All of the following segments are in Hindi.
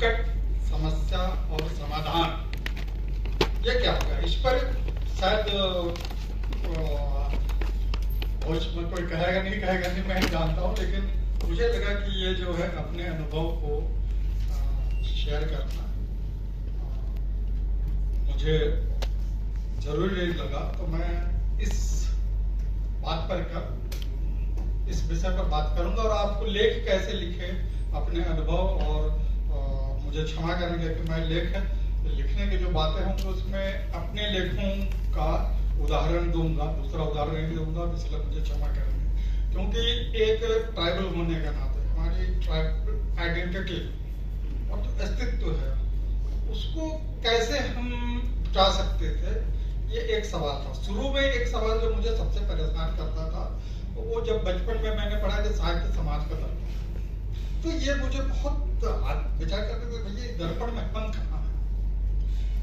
संकट, समस्या और समाधान, ये क्या होगा? इस पर शायद भोज में कोई कहेगा नहीं, मैं जानता हूँ, लेकिन मुझे लगा कि ये जो है अपने अनुभव को शेयर करना मुझे जरूरी लगा, तो मैं इस बात पर इस विषय पर बात करूंगा। और आपको लेख कैसे लिखे, अपने अनुभव, और मुझे क्षमा करेंगे कि मैं लिखने की जो बातें होंगी उसमें अपने लेखों का उदाहरण दूंगा, दूसरा उदाहरण नहीं दूंगा, इसलिए मुझे क्षमा करेंगे। क्योंकि एक ट्राइबल होने के नाते हमारी ट्राइबल आइडेंटिटी और जो अस्तित्व है उसको कैसे हम बचा सकते थे, ये एक सवाल था। शुरू में एक सवाल जो मुझे सबसे परेशान करता था वो जब बचपन में मैंने पढ़ा कि साहित्य समाज का दर्पण, तो ये मुझे बहुत विचार करते थे, भैया दर्पण में अपन कहाँ है।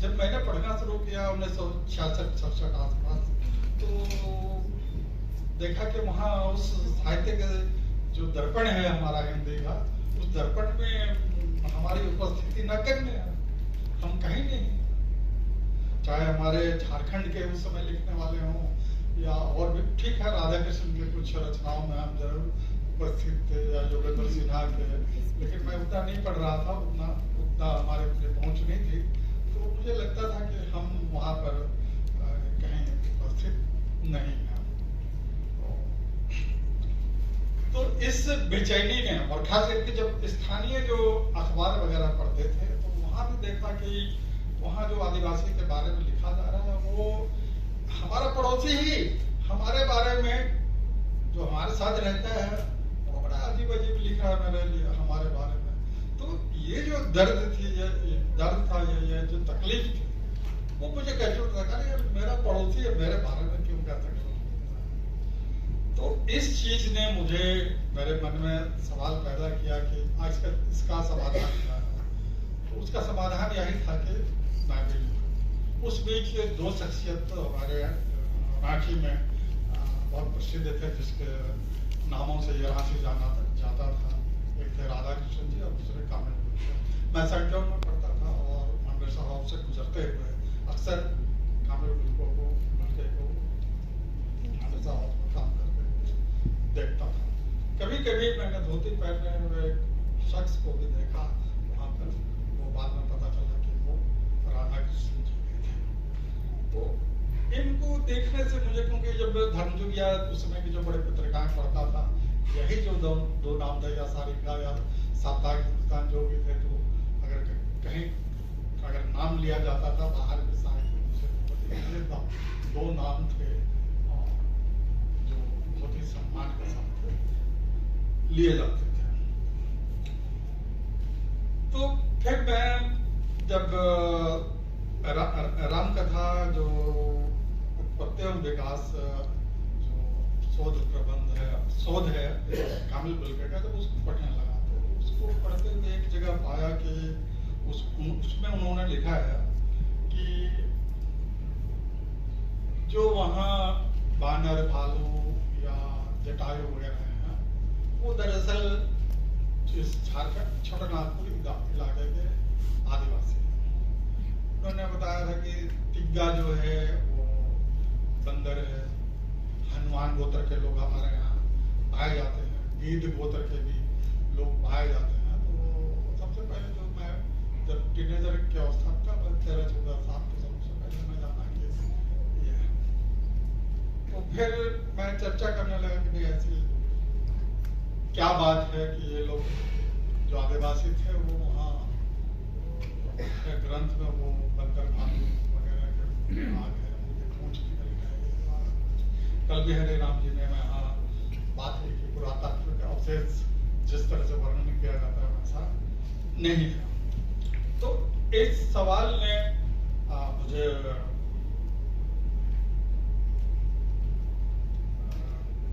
जब मैंने पढ़ना शुरू किया 1966-67 आसपास, तो देखा कि वहाँ उस साहित्य के जो दर्पण है हमारा हिंदी का, उस दर्पण में हमारी उपस्थिति नगण्य है, हम कहीं नहीं। चाहे हमारे झारखंड के उस समय लिखने वाले हों या और भी, ठीक है राधा कृष्ण के कुछ रचनाओं में हम जरूर उपस्थित थे, या योगेंद्र सिन्हा के, लेकिन मैं उतना नहीं पढ़ रहा था, उतना हमारे लिए पहुंच नहीं थी। तो मुझे लगता था कि हम वहां पर कहीं उपस्थित नहीं हैं। तो इस बेचैनी ने, और खास करके जब स्थानीय जो अखबार वगैरह पढ़ते थे, तो वहां भी देखा कि वहाँ जो आदिवासी के बारे में लिखा जा रहा है वो हमारा पड़ोसी ही हमारे बारे में, जो हमारे साथ रहता है, वो बड़ा अजीब अजीब लिख रहा है मेरे लिए हमारे बारे में। तो ये जो दर्द थी, दर्द था, ये जो तकलीफ थी, वो मुझे कैसे लगा यार मेरा पड़ोसी है, मेरे बारे में क्यों क्या तकलीफ। तो इस चीज ने मुझे मेरे मन में सवाल पैदा किया कि आज इसका समाधान क्या है। तो उसका समाधान यही था कि उस बीच दो शख्सियत हमारे रांची में बहुत प्रसिद्ध थे, जिसके नामों से ये रांची जाता था। एक थे राधा कृष्ण जी और दूसरे कामिल गुल। मैं सेंट जॉन में पढ़ता था और मंडलेश्वर हाउस से गुजरते हुए अक्सर कामिल गुल को मंडलेश्वर हाउस में काम करते देखता था। कभी कभी मैंने धोती पहने हुए शख्स को भी देखा वहां पर, वो बाद में पता चला कि वो राधा कृष्ण जी थे। तो इनको देखने से मुझे, क्योंकि जब धर्मयुग या उस समय की जो बड़े पत्रिकाएं पढ़ता था, यही जो दो नाम थे, या सारिका या साप्ताहिक हिंदुस्तान जो भी थे, तो अगर कहीं अगर नाम लिया जाता था बाहर के साहित्य, दो नाम थे जो बहुत ही सम्मान के साथ लिए जाते थे। तो फिर मैं जब राम कथा जो उत्पत्ति एवं विकास जो शोध है कामिल बुलके का, जब उसको पढ़ने लगा तो उसको पढ़ते हुए एक जगह पाया कि उसमें उन्होंने लिखा है कि जो वहाँ बानर, भालू या जटायु वगैरह हैं, वो दरअसल इस झारखंड छोटानागपुर इलाके के आदिवासी। उन्होंने बताया था कि तिग्गा जो है वो बंदर है, हनुमान गोत्र के लोग हमारे यहाँ पाए जाते हैं, गीध गोत्र के भी लोग पाए जाते हैं। तो सबसे पहले जो मैं जब टीनेजर की अवस्था का 13-14 साल के, सबसे पहले मैं जाना कि ये है। तो फिर मैं चर्चा करने लगा कि नहीं ऐसी क्या बात है कि ये लोग जो आदिवासी थे वो वहाँ ग्रंथ में वो बंदर, भालू वगैरह के आग है, मुझे पूछ निकल गए। कल भी हरे राम जी ने वहाँ बात की कि पुरातत्व के अवशेष जिस तरह से वर्णन किया जाता है वैसा नहीं है। तो इस सवाल ने मुझे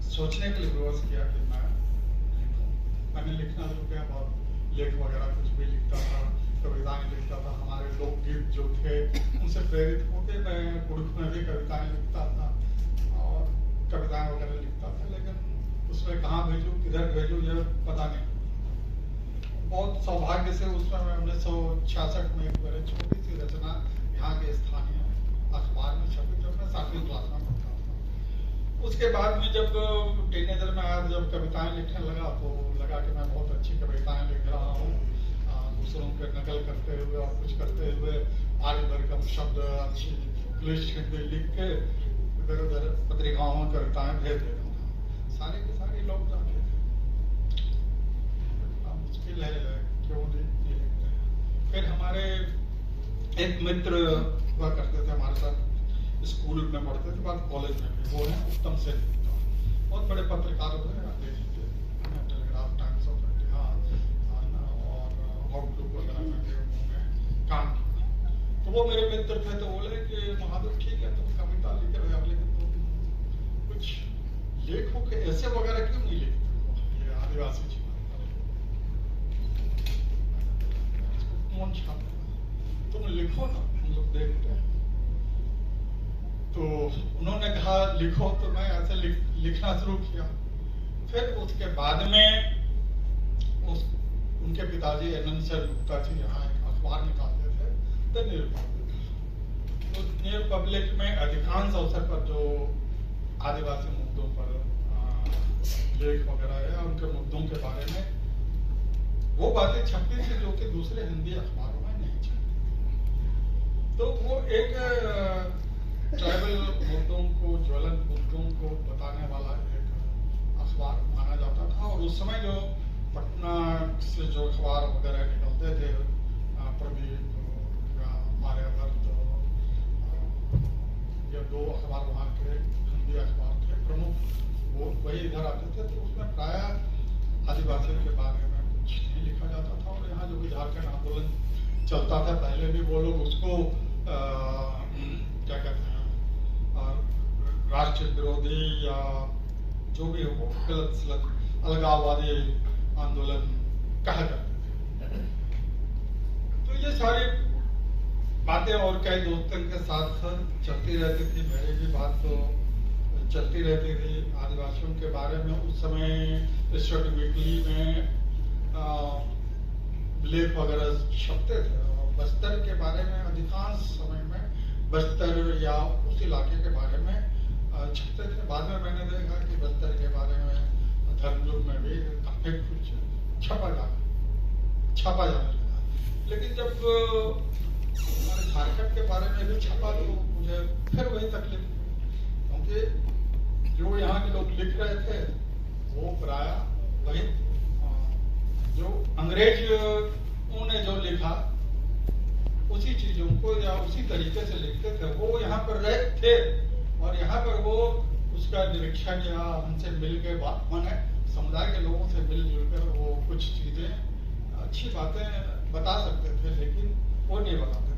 सोचने के लिए विवश किया कि मैंने लिखना शुरू किया। बहुत लेख वगैरह कुछ भी लिखता था, कविताएं लिखता था। हमारे लोकगीत जो थे उनसे प्रेरित होकर मैं उर्दू में भी कविताएं लिखता था और कविताएं वगैरह लिखता था, लेकिन उसमें कहाँ भेजूं, किधर भेजूं, ये पता नहीं। बहुत सौभाग्य से उसमें मैं 1900 उसके बाद में जब टीनेजर में आया, जब कविताएं लिखने लगा तो लगा कि मैं बहुत अच्छी कविताएं लिख रहा हूँ, दूसरों के नकल करते हुए और कुछ करते हुए आर्यभर शब्द अच्छी इंग्लिश हिंदी लिख के इधर उधर पत्रिकाओं में कविताएं भेज देता था। सारे के सारे लोग जाते थे, मुश्किल है क्यों नहीं लिखते हैं। फिर हमारे एक मित्र हुआ करते थे हमारे साथ, स्कूल में पढ़ते थे, बाद कॉलेज में भी, वो है उत्तम सेन, बहुत बड़े पत्रकार हुए, टेलीग्राफ, टाइम्स ऑफ इंडिया और आउटलुक वगैरह में भी उन्होंने काम किया। तो वो मेरे मित्र थे, तो बोले कि महादेव ठीक है तुम कविता लिख रहे हो, लेकिन तुम कुछ लेखों के ऐसे वगैरह क्यों नहीं लिखते, ये आदिवासी जीवन कौन छापे, तुम लिखो ना, हम लोग देखते हैं। तो उन्होंने कहा लिखो, तो मैं ऐसे लिखना शुरू किया। फिर उसके बाद में उनके पिताजी एनएन गुप्ता जी यहाँ एक अखबार निकालते थे, द न्यू रिपब्लिक। तो न्यू रिपब्लिक में अधिकांश अवसर पर जो आदिवासी मुद्दों पर लेख वगैरह है, उनके मुद्दों के बारे में वो बातें छपती थी जो कि दूसरे हिंदी अखबारों में नहीं छपती। तो वो एक ट्राइबल मुद्दों को, ज्वलंत मुद्दों को बताने वाला एक अखबार माना जाता था। और उस समय जो पटना से जो अखबार वगैरह निकलते थे, प्रदीप या आर्यभट्ट, ये दो अखबार वहाँ के हिंदी अखबार थे प्रमुख, वो वही इधर आते थे। तो उसमें प्राय आदिवासियों के बारे में कुछ नहीं लिखा जाता था। और यहाँ जो भी झारखंड आंदोलन चलता था पहले भी, वो लोग उसको क्या कहते हैं, राष्ट्र विरोधी या जो भी हो, गलत सलत अलगाववादी आंदोलन कहा करते थे। तो ये सारी बातें और कई दोस्तों के साथ चलती रहती थी, मेरी भी बात तो चलती रहती थी आदिवासियों के बारे में। उस समय स्टडी वीकली में लेख वगैरह छपते थे, और बस्तर के बारे में अधिकांश समय में बस्तर या उस इलाके के बारे में छपते थे। बाद में मैंने देखा कि बस्तर के बारे में धर्मयुग में भी काफी कुछ छपा जाने लगा। लेकिन जब हमारे झारखंड के बारे में भी छपा तो मुझे फिर वही तकलीफ, क्योंकि जो यहाँ के लोग लिख रहे थे वो प्राय वही जो अंग्रेजों ने जो लिखा उसी चीजों को या उसी तरीके से लिखते थे। वो यहाँ पर रहे थे और यहाँ पर वो उसका निरीक्षण या हमसे मिल के बात, माने समुदाय के लोगों से मिलजुल कर वो कुछ चीजें, अच्छी बातें बता सकते थे, लेकिन वो नहीं बताते